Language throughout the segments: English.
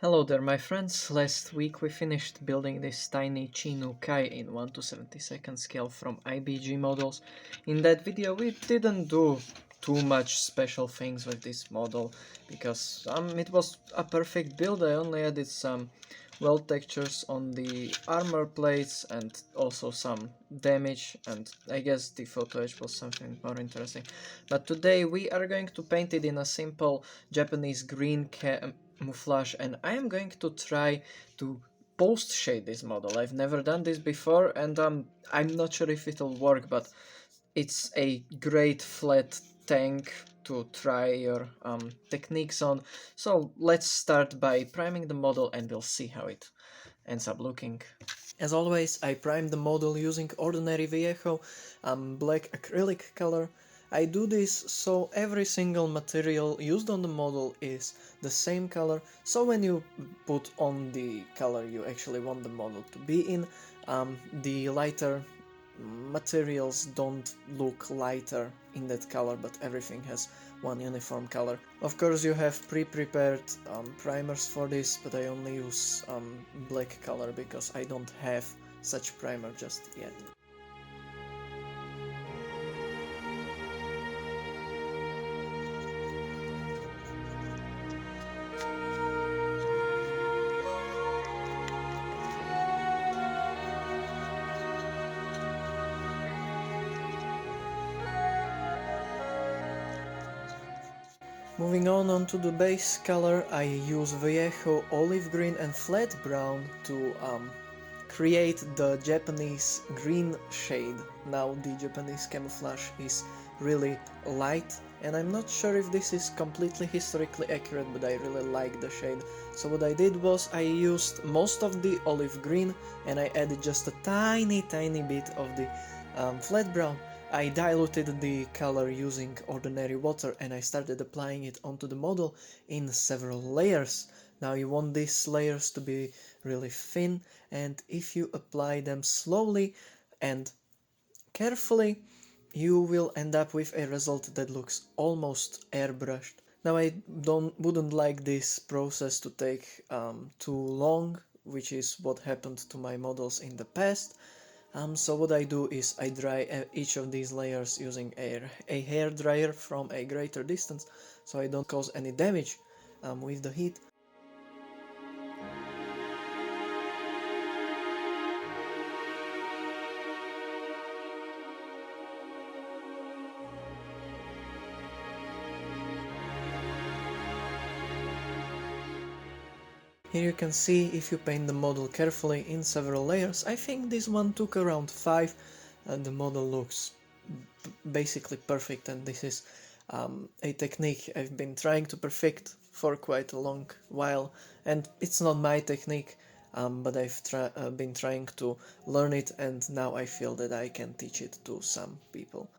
Hello there my friends, last week we finished building this tiny Kai in 1 to 72nd scale from IBG models. In that video we didn't do too much special things with this model because it was a perfect build. I only added some weld textures on the armor plates and also some damage, and I guess the photo edge was something more interesting. But today we are going to paint it in a simple Japanese green camouflage, and I am going to try to post shade this model. I've never done this before, and I'm not sure if it'll work, but it's a great flat tank to try your techniques on. So let's start by priming the model and we'll see how it ends up looking. As always, I prime the model using ordinary Viejo black acrylic color. I do this so every single material used on the model is the same color, so when you put on the color you actually want the model to be in, the lighter materials don't look lighter in that color, but everything has one uniform color. Of course you have pre-prepared primers for this, but I only use black color because I don't have such primer just yet. Moving on onto the base color, I use Viejo olive green and flat brown to create the Japanese green shade. Now the Japanese camouflage is really light, and I'm not sure if this is completely historically accurate, but I really like the shade. So what I did was I used most of the olive green and I added just a tiny bit of the flat brown. I diluted the color using ordinary water and I started applying it onto the model in several layers. Now you want these layers to be really thin, and if you apply them slowly and carefully, you will end up with a result that looks almost airbrushed. Now I wouldn't like this process to take too long, which is what happened to my models in the past. So what I do is I dry each of these layers using a hair dryer from a greater distance, so I don't cause any damage with the heat. Here you can see, if you paint the model carefully in several layers, I think this one took around 5, and the model looks basically perfect, and this is a technique I've been trying to perfect for quite a long while, and it's not my technique, but I've been trying to learn it, and now I feel that I can teach it to some people.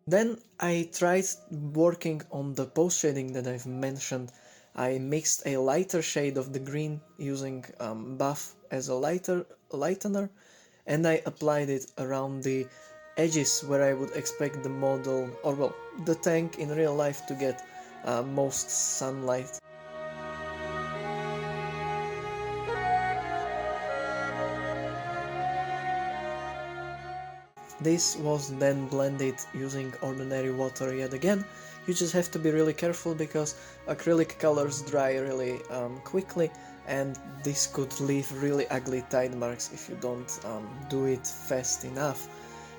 Then I tried working on the post shading that I've mentioned. I mixed a lighter shade of the green using buff as a lightener, and I applied it around the edges where I would expect the model, or well, the tank in real life to get most sunlight. This was then blended using ordinary water yet again. You just have to be really careful because acrylic colors dry really quickly, and this could leave really ugly tide marks if you don't do it fast enough.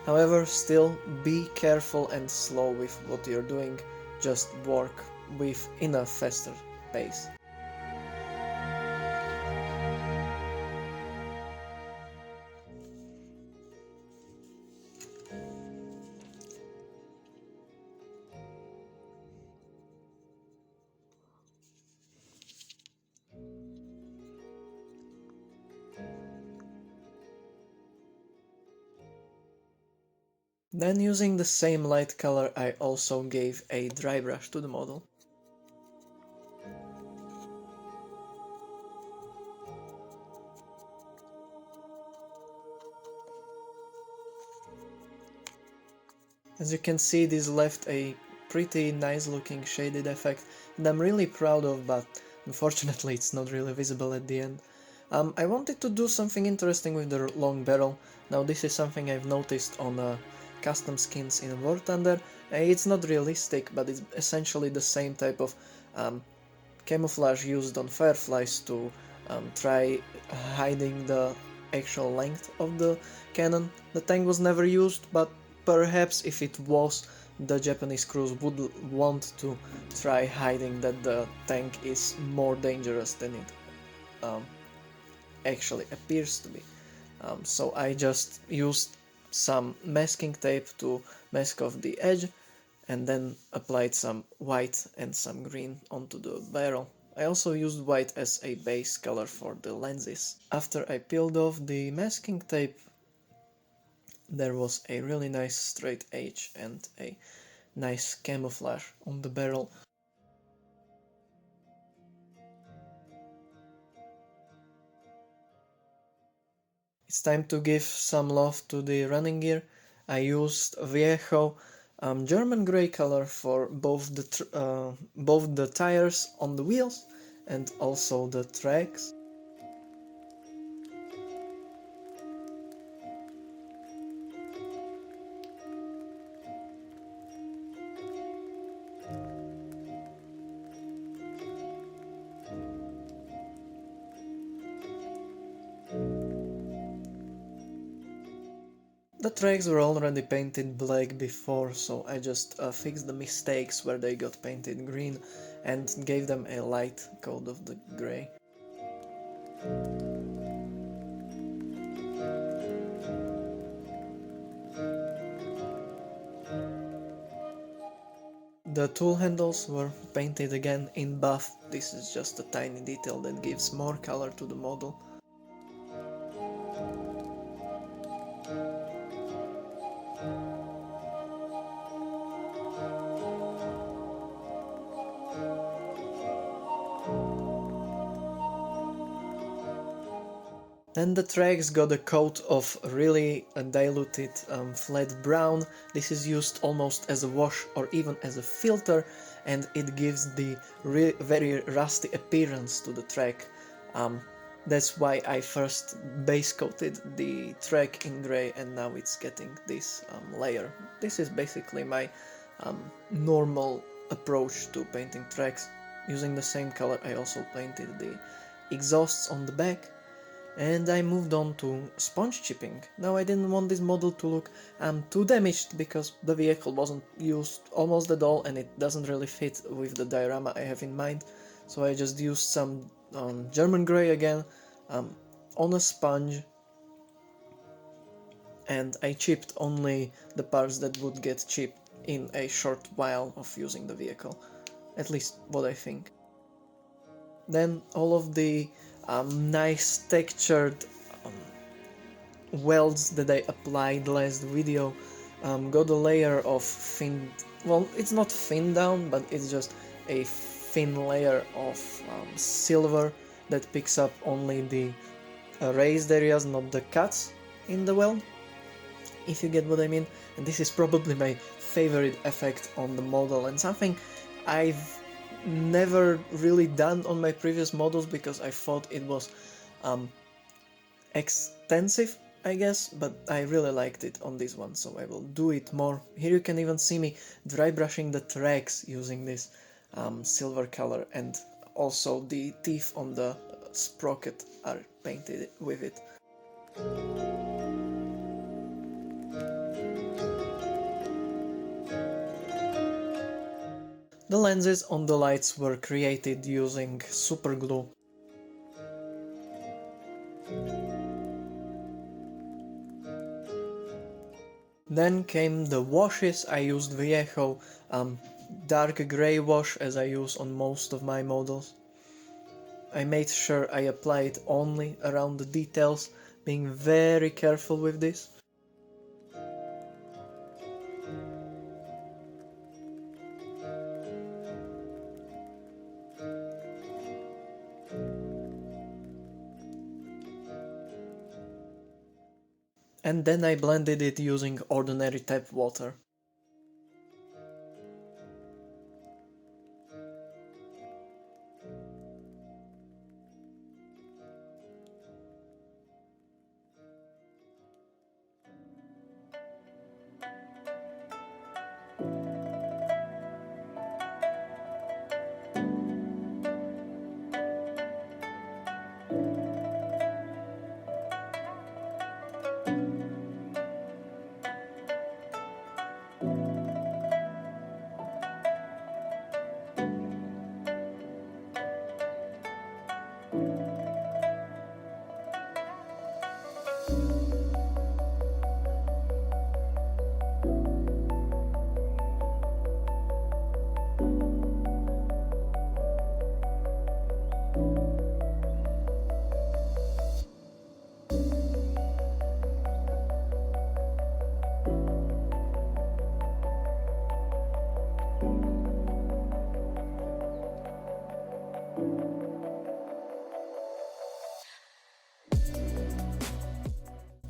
However, still be careful and slow with what you're doing, just work with enough faster pace. Then, using the same light color, I also gave a dry brush to the model. As you can see, this left a pretty nice looking shaded effect, and I'm really proud of, but Unfortunately, it's not really visible at the end. I wanted to do something interesting with the long barrel. Now this is something I've noticed on custom skins in War Thunder. It's not realistic, but it's essentially the same type of camouflage used on fireflies to try hiding the actual length of the cannon. The tank was never used, but perhaps if it was, the Japanese crews would want to try hiding that the tank is more dangerous than it actually appears to be. So I just used some masking tape to mask off the edge and then applied some white and some green onto the barrel. I also used white as a base color for the lenses. After I peeled off the masking tape, there was a really nice straight edge and a nice camouflage on the barrel. It's time to give some love to the running gear. I used Viejo German grey color for both the tires on the wheels and also the tracks. The tracks were already painted black before, so I just fixed the mistakes where they got painted green and gave them a light coat of the grey. The tool handles were painted again in buff. This is just a tiny detail that gives more color to the model. Then the tracks got a coat of really diluted flat brown. This is used almost as a wash or even as a filter, and it gives the very rusty appearance to the track. That's why I first base coated the track in grey and now it's getting this layer. This is basically my normal approach to painting tracks. Using the same color I also painted the exhausts on the back. And I moved on to sponge chipping. Now I didn't want this model to look too damaged because the vehicle wasn't used almost at all and it doesn't really fit with the diorama I have in mind. So I just used some German grey again on a sponge, and I chipped only the parts that would get chipped in a short while of using the vehicle. At least what I think. Then all of the nice textured welds that I applied last video got a layer of thin, well, it's not thin down, but it's just a thin layer of silver that picks up only the raised areas, not the cuts in the weld, if you get what I mean. And this is probably my favorite effect on the model and something I've never really done on my previous models because I thought it was extensive, I guess, but I really liked it on this one, so I will do it more. Here you can even see me dry brushing the tracks using this silver color, and also the teeth on the sprocket are painted with it. The lenses on the lights were created using super glue. Then came the washes. I used Viejo dark grey wash as I use on most of my models. I made sure I apply it only around the details, being very careful with this. And then I blended it using ordinary tap water.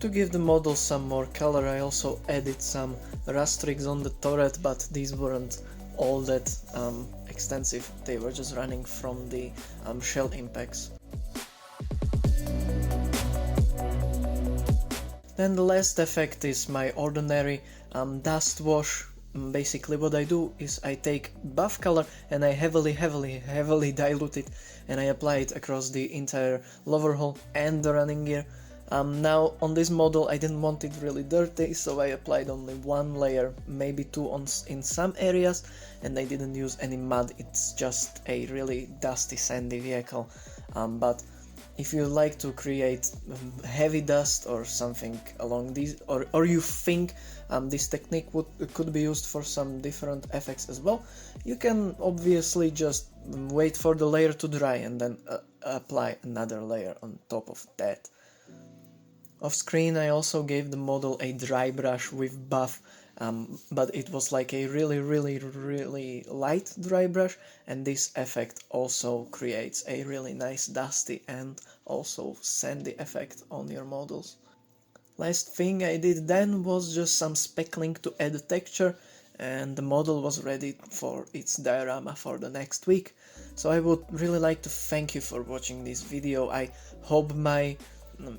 To give the model some more color, I also added some rastrigs on the turret, but these weren't all that extensive, they were just running from the shell impacts. Then the last effect is my ordinary dust wash. Basically what I do is I take buff color and I heavily dilute it, and I apply it across the entire lower hull and the running gear. Now on this model I didn't want it really dirty, so I applied only one layer, maybe two in some areas, and I didn't use any mud. It's just a really dusty, sandy vehicle. But if you like to create heavy dust or something along these, or you think this technique could be used for some different effects as well, you can obviously just wait for the layer to dry and then apply another layer on top of that. Off screen I also gave the model a dry brush with buff, but it was like a really light dry brush, and this effect also creates a really nice dusty and also sandy effect on your models. Last thing I did then was just some speckling to add texture, and the model was ready for its diorama for the next week. So I would really like to thank you for watching this video. I hope my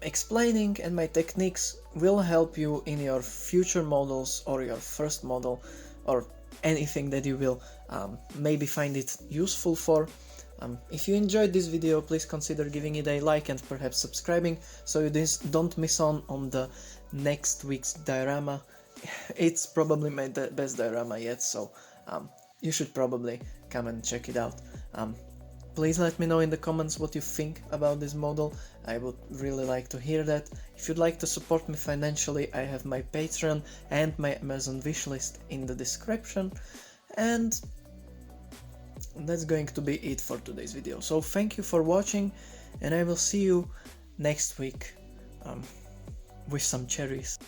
explaining and my techniques will help you in your future models or your first model, or anything that you will maybe find it useful for. If you enjoyed this video, please consider giving it a like and perhaps subscribing, so you don't miss on the next week's diorama. It's probably my best diorama yet, so you should probably come and check it out. Please let me know in the comments what you think about this model. I would really like to hear that. If you'd like to support me financially, I have my Patreon and my Amazon wishlist in the description. And that's going to be it for today's video. So thank you for watching, and I will see you next week with some cherries.